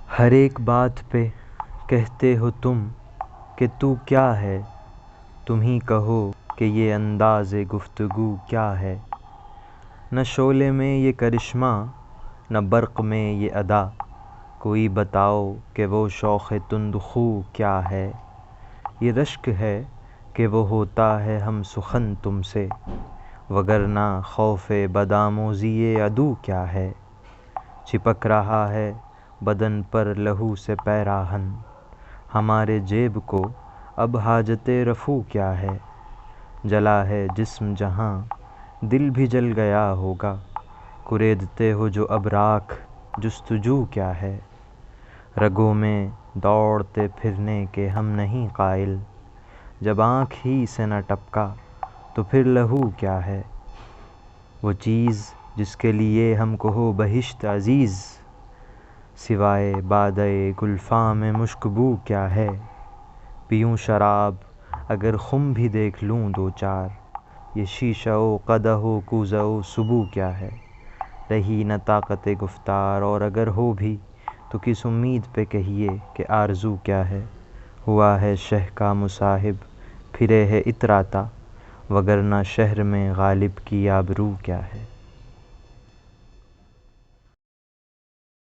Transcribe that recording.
ہر ایک بات پہ کہتے ہو تم کہ تو کیا ہے، تم ہی کہو کہ یہ انداز گفتگو کیا ہے۔ نہ شعلے میں یہ کرشمہ، نہ برق میں یہ ادا، کوئی بتاؤ کہ وہ شوق تند خو کیا ہے۔ یہ رشک ہے کہ وہ ہوتا ہے ہم سخن تم سے، وگرنہ خوف بدآموزی عدو کیا ہے۔ چپک رہا ہے بدن پر لہو سے پیراہن، ہمارے جیب کو اب حاجت رفو کیا ہے۔ جلا ہے جسم جہاں دل بھی جل گیا ہوگا، کریدتے ہو جو اب راکھ جستجو کیا ہے۔ رگوں میں دوڑتے پھرنے کے ہم نہیں قائل، جب آنکھ ہی سے نہ ٹپکا تو پھر لہو کیا ہے۔ وہ چیز جس کے لیے ہم کو ہو بہشت عزیز، سوائے بادۂ گلفاں میں مشک بو کیا ہے۔ پیوں شراب اگر خم بھی دیکھ لوں دو چار، یہ شیشہ و قدح و کوزہ و سبو کیا ہے۔ رہی نہ طاقت گفتار، اور اگر ہو بھی تو کس امید پہ کہیے کہ آرزو کیا ہے۔ ہوا ہے شہ کا مصاحب پھرے ہے اتراتا، وگرنہ شہر میں غالب کی آبرو کیا ہے۔